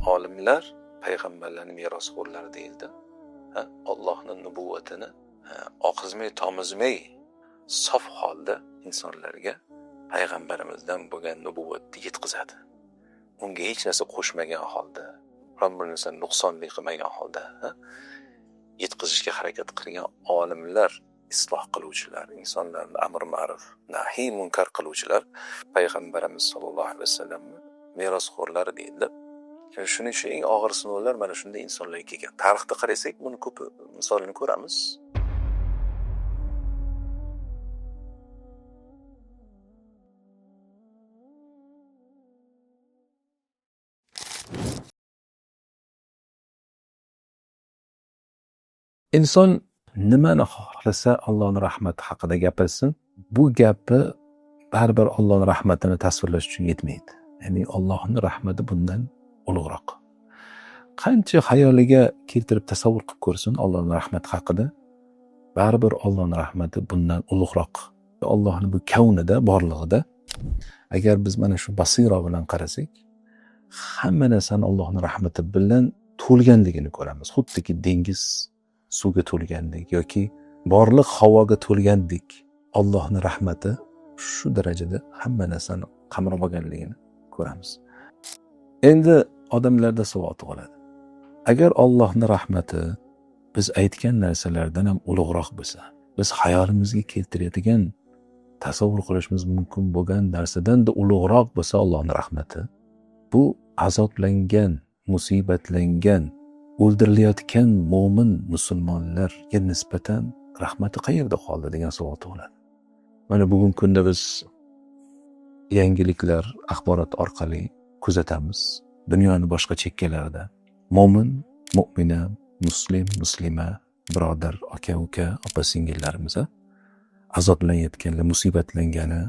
olimlar payg'ambarlarning merosxo'rlari deyildi. Allohning nubuvatini oqizmay tomizmay sof holda insonlarga payg'ambarimizdan bo'lgan nubuvatni yetkazadi. Unga hech narsa qo'shmagan holda, biron bir narsa nuqsonli qilmagan holda yetkazishga harakat qilgan olimlar, isloh qiluvchilar, insonlarni amr ma'ruf, nahiy munkar qiluvchilar payg'ambarimiz sollallohu alayhi vasallam merosxo'rlari deyildi. Shuning uchun eng og'ir sinovlar mana shunday insonlarga kelgan. Tarixda qarasak, buni ko'p misolini ko'ramiz. Inson nimani xohlasa Allohning rahmati haqida gapirsin, bu gapi baribir Allohning rahmatini tasvirlash uchun yetmaydi. Ya'ni Allohning rahmati bundan ulug'roq. Qancha xayoliga keltirib tasavvur qilib ko'rsin Allohning rahmati haqida, baribir Allohning rahmati bundan ulug'roq. Allohning bu kaunida, borlig'ida agar biz mana shu basira bilan qarasak, hamma narsani Allohning rahmati bilan to'lganligini ko'ramiz. Xuddiki dengiz suvga to'lgandek yoki borliq havoga to'lgandek Allohning rahmati shu darajada hamma narsani qamrab olganligini ko'ramiz. Endi odamlarda savol tug'iladi. Agar Allohning rahmati biz aytgan narsalardan ham ulug'roq bo'lsa, biz xayolimizga keltiradigan, tasavvur qilishimiz mumkin bo'lgan narsadan-da ulug'roq bo'lsa Allohning rahmati, bu azoblangan, musibatlangan, o'ldirilayotgan mo'min musulmonlarga nisbatan rahmati qayerda qoldi degan savol tug'iladi. Mana bugungi kunda biz yangiliklar, axborot orqali kuzatamiz. Dunyoning boshqa chekkalarida mo'min, mu'mina, muslim, muslima, birodar, aka, uka, opa, singillarimiz azoblanayotganlar, musibatlangani,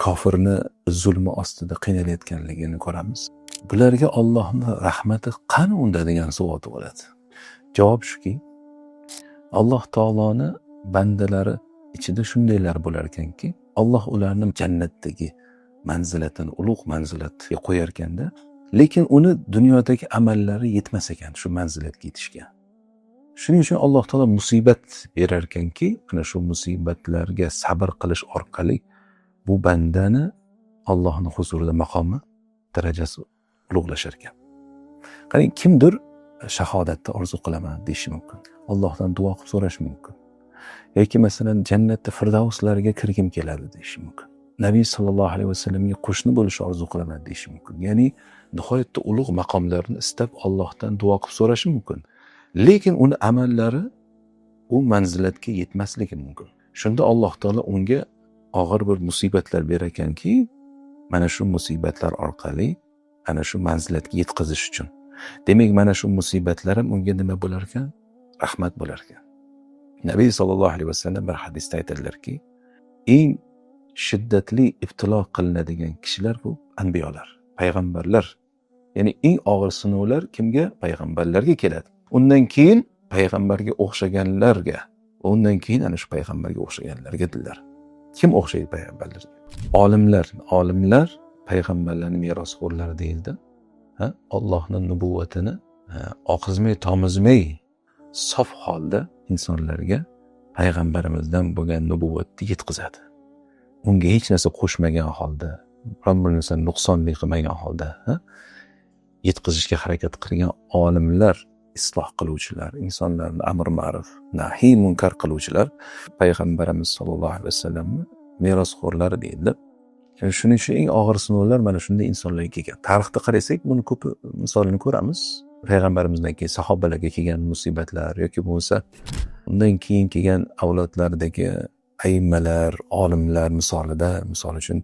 kofirni zulmi ostida qiynalayotganligini ko'ramiz. Bularga Allohning rahmati qani unda degan savol tug'iladi. Javob shuki, Alloh taoloni bandalari ichida shundaylar bo'lar ekanki, Alloh ularni jannatdagi manzilatini, ulug' manzilatga qo'yar ekanda, lekin uni dunyodagi amallari yetmas ekan shu manzilatga yetishga. Shuning uchun Alloh taolo musibat berar ekanki, ana shu musibatlarga sabr qilish orqali bu bandani Allohning huzurida maqomi, darajasi ulug'lashar ekan. Qarang, kimdir shahodatni orzu qilaman deyishi mumkin. Allohdan duo qilib so'rash mumkin. Yoki masalan jannatda firdavslarga kirgim keladi deyishi mumkin. Nabiy sallallohu alayhi vasallamga qo'shni bo'lishni orzu qilaman deyishi mumkin. Ya'ni nihoyatda ulug' maqomlarni istab Allohdan duo qilib so'rashi mumkin. Lekin uni amallari u manzilatga yetmasligi mumkin. Shunda Alloh taolo unga og'ir bir musibatlar berar ekanki, mana shu musibatlar orqali ana shu manzilatga yetkazish uchun. Demak, mana shu musibatlar ham unga nima bo'lar ekan? Rahmat bo'lar ekan. Nabiy sallallohu alayhi vasallam bir hadisda aytadilarki, eng shiddatli ibtilo qilinadigan kishilar bu anbiyolar, payg'ambarlar. Ya'ni eng og'ir sinovlar kimga? Payg'ambarlarga keladi. Undan keyin payg'ambarga o'xshaganlarga, undan keyin ana shu payg'ambarga o'xshaganlarga dedilar. Kim o'xshaydi payg'ambarlarga? Olimlar payg'ambarlarning merosxo'rlari deyildi. Allohning nubuvatini oqizmay tomizmay sof holda insonlarga payg'ambarimizdan bo'lgan nubuvatni yetkazadi. Unga hech narsa qo'shmagan holda, biron bir narsa nuqsonli qilmagan holda yetkazishga harakat qilgan olimlar, isloh qiluvchilar, insonlarni amr ma'ruf, nahiy munkar qiluvchilar payg'ambarimiz sollallohu alayhi vasallamni merosxo'rlari deyildi. Shuning uchun eng og'ir sinovlar mana shunday insonlarga kelgan. Tarixda qarasak, buni ko'p misolini ko'ramiz. Payg'ambarimizdan keyin sahobalarga kelgan musibatlar yoki bo'lsa undan keyin kelgan avlodlardagi ayimmalar, olimlar misolida, misol uchun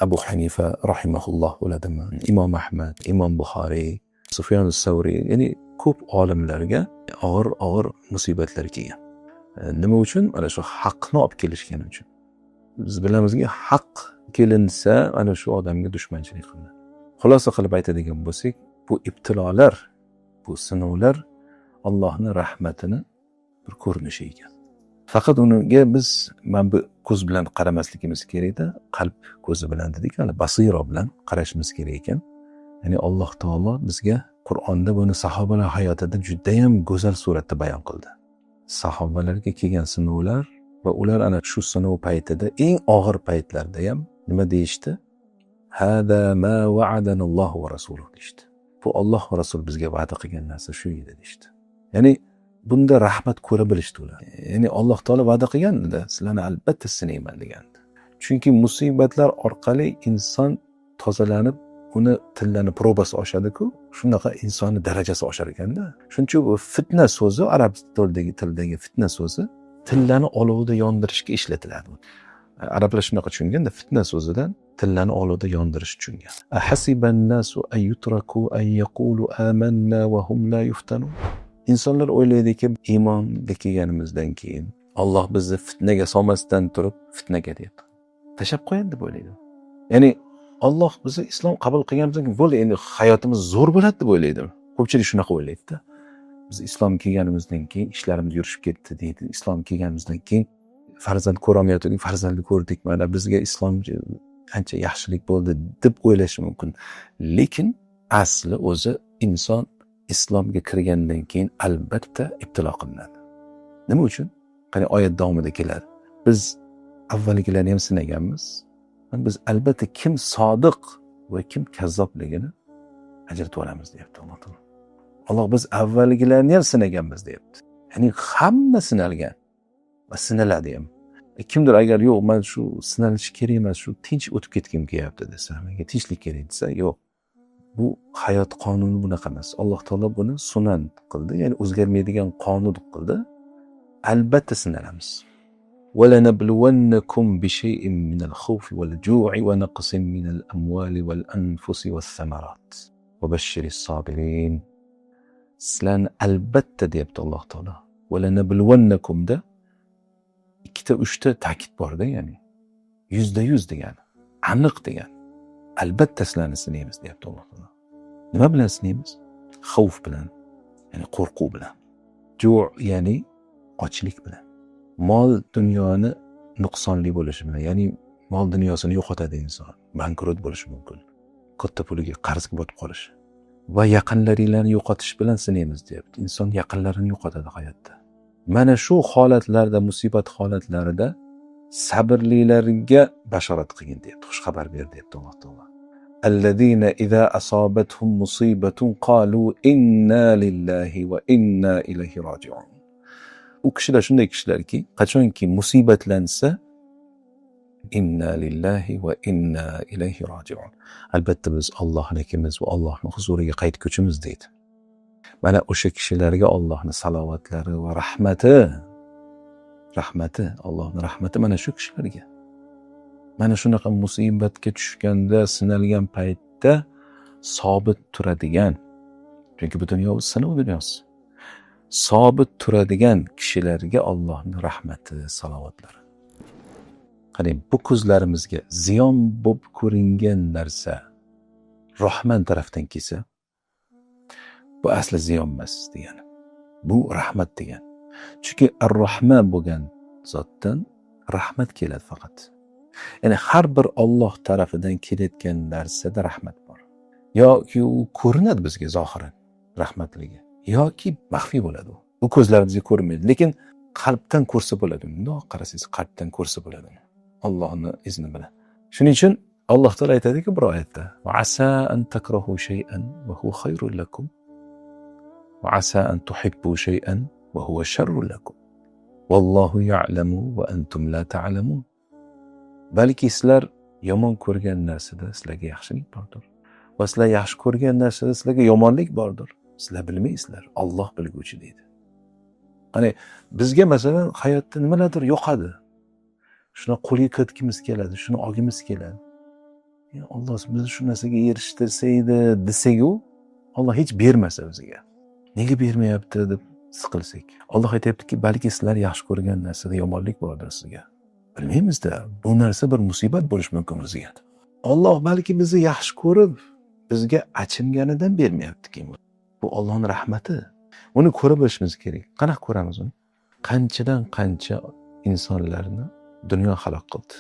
Abu Hanifa rahimahulloh bo'ladimi? Imom Ahmad, Imom Buxoriy, Sufyon as-Savriy, ya'ni ko'p olimlarga og'ir musibatlar kelgan. Nima uchun? Mana shu haqni olib kelishgani uchun. Biz bilamizki, haq kelinsa ana shu odamga dushmanchilik qilinadi. Xulosa qilib aytadigan bo'lsak, bu ibtilolar, bu sinovlar Allohning rahmatini bir ko'rinishi ekan. Faqat unga biz bu ko'z bilan qaramasligimiz kerak-da, qalb ko'zi bilan dedik, basira bilan qarashimiz kerak ekan. Ya'ni Alloh taolo bizga Qur'onda buni sahobalar hayotida judayam go'zal suratda bayon qildi. Sahobalarga kelgan sinovlar va ular ana shu sinov paytida eng og'ir paytlarda ham nima deyishdi? Hada ma wa'adanallohu va rasuluhu deyishdi. Bu Alloh va Rasul bizga va'da qilgan narsa shu edi deyishdi. Ya'ni bunda rahmat ko'ra bilishdi ular. Ya'ni Alloh taolo va'da qilganda sizlarni albatta sinayman degandi. Chunki musibatlar orqali inson tozalanib, uni tillani probasi oshadi-ku, shunaqa insonni darajasi oshar ekanda. Shuning uchun bu fitna so'zi, arab tildagi fitna so'zi tillani olovda yondirishga ishlatiladi. Arablar shunaqa tushunganda fitna so'zidan tillani olovda yondirish tushungan. Ahasiban nasu ay yutraku ay yaqulu amanna va hum la yuftanun. Insonlar o'ylaydiki, iymonga kelganimizdan keyin Alloh bizni fitnaga solmasdan turib fitnaga deydi. Tashab qo'yadi deb o'ylaydi. Ya'ni Alloh bizni islom qabul qilganimizdan keyin bo'ldi, endi hayotimiz zo'r bo'ladi deb o'ylaydi. Ko'pchilik shunaqa o'ylaydi-da. Biz islom kelganimizdan keyin ishlarimiz yurishib ketdi deydi. Islom kelganimizdan keyin farzand ko'rolmayotgandik, farzandni ko'rdik, mana bizga islom ancha yaxshilik bo'ldi deb o'ylashi mumkin. Lekin asli o'zi inson islomga kirgandan keyin albatta ibtilo qilinadi. Nima uchun? Qani oyat davomida keladi. Biz avvalgilarni ham sinaganmiz. Biz albatta kim sodiq va kim kazzobligini ajratib olamiz deyapti Alloh taolo. Alloh biz avvalgilarni ham sinaganmiz deyapti. Ya'ni hamma sinalgan va sinaladi ham. Kimdir agar yo'q, men shu sinalish kerak emas, shu tinch o'tib ketgim kelyapti desa, menga tinchlik kerak desa, yo'q. Bu hayot qonuni bunaqa emas. Alloh taolo buni sunan qildi, ya'ni o'zgarmaydigan qonun qildi. Albatta sinalamiz. وَلَنَبْلُوَنَّكُمْ بِشَيْءٍ مِنَ الْخَوْفِ وَالْجُوعِ وَنَقْصٍ مِنَ الْأَمْوَالِ وَالْأَنْفُسِ وَالثَّمَرَاتِ وَبَشِّرِ الصَّابِرِينَ. Sizlarni albatta deyapti Alloh taolo. وَلَنَبْلُوَنَّكُمْ da ikkita uchta ta'kid borda, ya'ni 100% degani, aniq degani. Albatta sizlarni sinaymiz deyapti Alloh taolo. Nima bilan sinaymiz? Xavf bilan, ya'ni qo'rquv bilan. Ju' ya'ni ochlik bilan. Mol dunyoni nuqsonli bo'lishi bilan, ya'ni mol dunyosini yo'qotadi inson, bankrot bo'lishi mumkin. Katta puliga qarzga botib qolish va yaqinlaringlarni yo'qotish bilan sinaymiz deyapti. Inson yaqinlarini yo'qotadi hayotda. Mana shu holatlarda, musibat holatlarida sabrlilarga bashorat qilgin deyapti, xush xabar ber deyapti Alloh taolo. Allazina idza asabatuhum musibatun qalu inna lillahi va inna ilayhi roji'un. U kishilar shunday kishilarki, qachonki musibatlansa inna lillahi va inna ilayhi roji'un. Albatta biz Allohnikimiz va Allohning huzuriga qaytguchimiz deydi. Mana o'sha kishilarga Allohning salovatlari va rahmati, Allohning rahmati mana shu kishilarga. Mana shunaqa musibatga tushganda, sinalgan paytda sobit turadigan, chunki bu dunyo sinov dunyosi. Sobit turadigan kishilarga Allohning rahmati, salovatlari. Qani bu ko'zlarimizga ziyon bo'lib ko'ringan narsa Rahman tarafdan kelsa, bu asli ziyon emas degani. Bu rahmat degan. Chunki Ar-Rahman bo'lgan zotdan rahmat keladi faqat. Ya'ni har bir Alloh tarafidan kelayotgan narsada rahmat bor. Yoki u ko'rinadi bizga zohiran rahmatligi, yoki maxfiy bo'ladi u. Bu ko'zlarimizga ko'rinmaydi, lekin qalbdan ko'rsa bo'ladi. Bundoq qarasangiz qalbdan ko'rsa bo'ladi. Allohning izni bilan. Shuning uchun Alloh taolo aytadiki bir oyatda: "Va asa an takrahu shay'an wa huwa khayrun lakum va asa an tuhibbu shay'an wa huwa sharrun lakum. Vallohu ya'lamu va antum la ta'lamun." Balki sizlar yomon ko'rgan narsada sizlarga yaxshilik bordir. Va sizlar yaxshi ko'rgan narsada sizlarga yomonlik bordir. Sizlar bilmaysizlar, Alloh bilguvchi deydi. Qani bizga masalan hayotda nimalardir yoqadi. Shuni qo'lga kiritgimiz keladi, shuni olgimiz keladi. Alloh bizni shu narsaga erishtirsa edi desak-u, Alloh hech bermasa bizga. Nega bermayapti deb siqilsak. Alloh aytayaptiki, balki sizlar yaxshi ko'rgan narsada yomonlik bordir sizga. Bilmaymiz-da, bu narsa bir musibat bo'lishi mumkin bizga. Alloh balki bizni yaxshi ko'rib, bizga achinganidan bermayaptiki. Bu Allohning rahmati. Uni ko'rib bilishimiz kerak. Qanaqa ko'ramiz uni? Qanchadan qancha insonlarni dunyo halok qildi.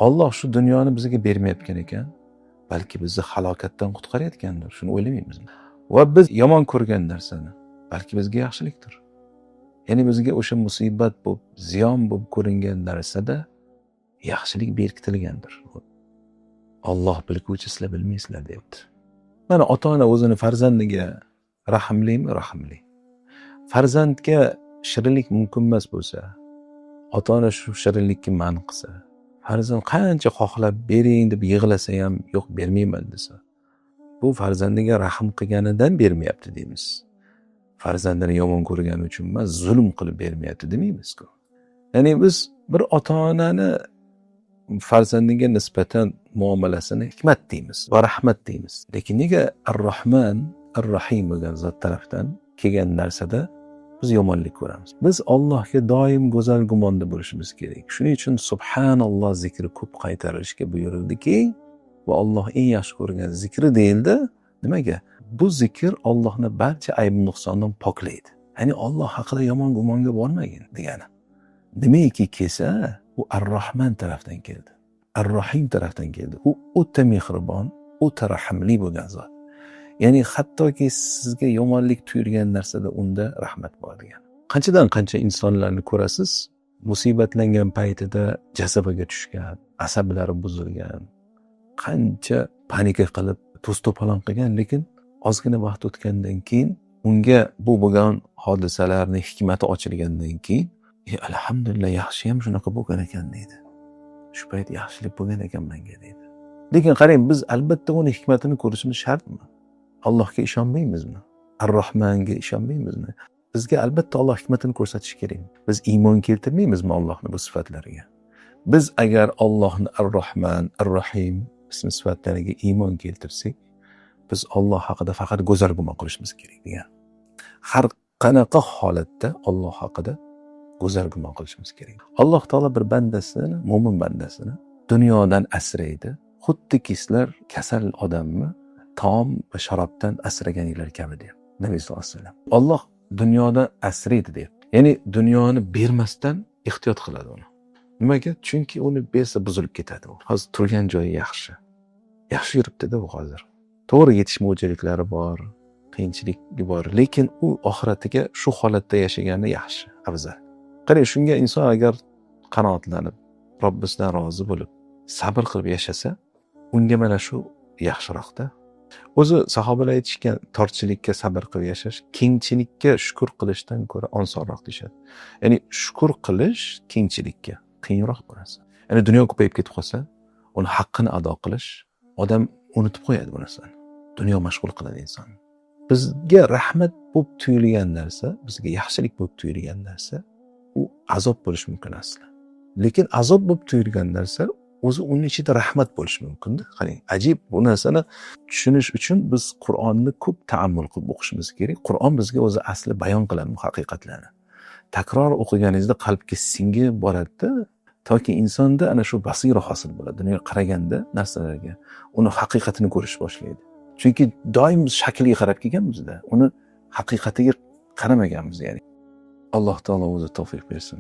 Alloh shu dunyoni bizga bermayotgan ekan, balki bizni halokatdan qutqarayotgandir. Shuni o'ylamaymiz. va biz yomon ko'rgan narsani balki bizga yaxshilikdir. Ya'ni bizga o'sha musibat bo'lib, ziyon bo'lib ko'ringan narsada yaxshilik berkitilgandir. Alloh bilguvchi, sizlar bilmaysizlar debdi. Mana ota-ona o'zini farzandiga rahmlimi? Rahmli. Farzandga shirinlik mumkin emas bo'lsa, ota-ona shu shirinlikni man qilsa, farzand qancha xohlab bering deb yig'lasa ham yo'q bermayman desa, bu farzandiga rahm qilganidan bermayapti deymiz. Farzandini yomon ko'rgani uchun emas, zulm qilib bermayapti demaymiz-ku. Ya'ni biz bir ota-onani farzandiga nisbatan muomalasini hikmat deymiz va rahmat deymiz. Lekin nega Ar-Rahman, Ar-Rahim bo'lgan zot tarafdan kelgan narsada biz yomonlik ko'ramiz? Biz Allohga doim go'zal gumonda bo'lishimiz kerak. Shuning uchun subhanalloh zikri ko'p qaytarilishga buyurildiki, va Alloh eng yaxshi ko'rgan zikri deyildi. Nimaga? Bu zikr Allohni barcha ayb nuqsondan poklaydi. Ya'ni Alloh haqida yomon gumonga bormagin degani. Nimaiki kelsa, u Ar-Rahman tarafdan keldi. Ar-Rahim tarafdan keldi. U o'ta mehribon, o'ta rahmli bo'lgan zot. Ya'ni hattoki sizga yomonlik tuyulgan narsada unda rahmat bor degan. Qanchadan qancha insonlarni ko'rasiz, musibatlangan paytida jazabaga tushgan, asablari buzilgan, qancha panika qilib, to's-to'polon qilgan, lekin ozgina vaqt o'tgandan keyin unga bu bo'lgan hodisalarni hikmati ochilgandan keyin alhamdulillah yaxshi ham shunaqa bo'lgan ekan deydi. Shu payt yaxshilik bo'lgan ekan menga deydi. Lekin qarang, biz albatta uni hikmatini ko'rishimiz shartmi? Allohga ishonmaymizmi? Ar-Rahmanga ishonmaymizmi? Bizga albatta Alloh hikmatini ko'rsatishi kerak. Biz iymon keltirmaymizmi Allohning bu sifatlariga? Biz agar Allohni Ar-Rahman, Ar-Rahim ism sifatlariga iymon keltirsak, biz Alloh haqida faqat go'zal gumon qilishimiz kerak degan. Har qanaqa holatda Alloh haqida go'zal gumon qilishimiz kerak. Alloh taolo bir bandasini, mo'min bandasini dunyodan asraydi. Xuddiki sizlar kasal odamni taom va sharobdan asraganinglar kabi deydi Nabiy sollallohu alayhi vasallam. Alloh dunyodan asraydi deydi. Ya'ni dunyoni bermasdan ehtiyot qiladi uni. Nimaga? Chunki uni bersa buzilib ketadi u. Hozir turgan joyi yaxshi. Yaxshi yuribdi-da u hozir. To'g'ri yetishmovchiliklari bor, qiyinchiligi bor, lekin u oxiratiga shu holatda yashagani yaxshi, afzal. Qarang, shunga inson agar qanoatlanib, Robbisidan rozi bo'lib, sabr qilib yashasa, unga mana shu yaxshiroqda. O'zi sahobalar aytishgan, tortchilikka sabr qilib yashash kengchilikka shukr qilishdan ko'ra osonroq deyshadi. Ya'ni shukr qilish kengchilikka qiyinroq bu narsa. Ya'ni dunyo ko'payib ketib qolsa, uni haqqini ado qilish, odam unutib qo'yadi bu narsani. Dunyo mashg'ul qiladi insonni. Bizga rahmat bo'lib tuyulgan narsa, bizga yaxshilik bo'lib tuyulgan narsa, u azob bo'lishi mumkin asli. Lekin azob bo'lib tuyulgan narsa o'zi uning ichida rahmat bo'lishi mumkin-da. Qarang, ajib, bu narsani tushunish uchun biz Qur'onni ko'p ta'ammul qilib o'qishimiz kerak. Qur'on bizga o'zi asli bayon qiladi bu haqiqatlarni. Takror o'qiganingizda qalbga singib boradi-da, toki insonda ana shu basira hosil bo'ladi. Dunyoga qaraganda narsalarga uni haqiqatini ko'rish boshlaydi. Chunki doim shakliga qarab kelganmiz-da, uni haqiqatiga qaramaganmiz, ya'ni. Alloh taolo o'zi tavfiq bersin.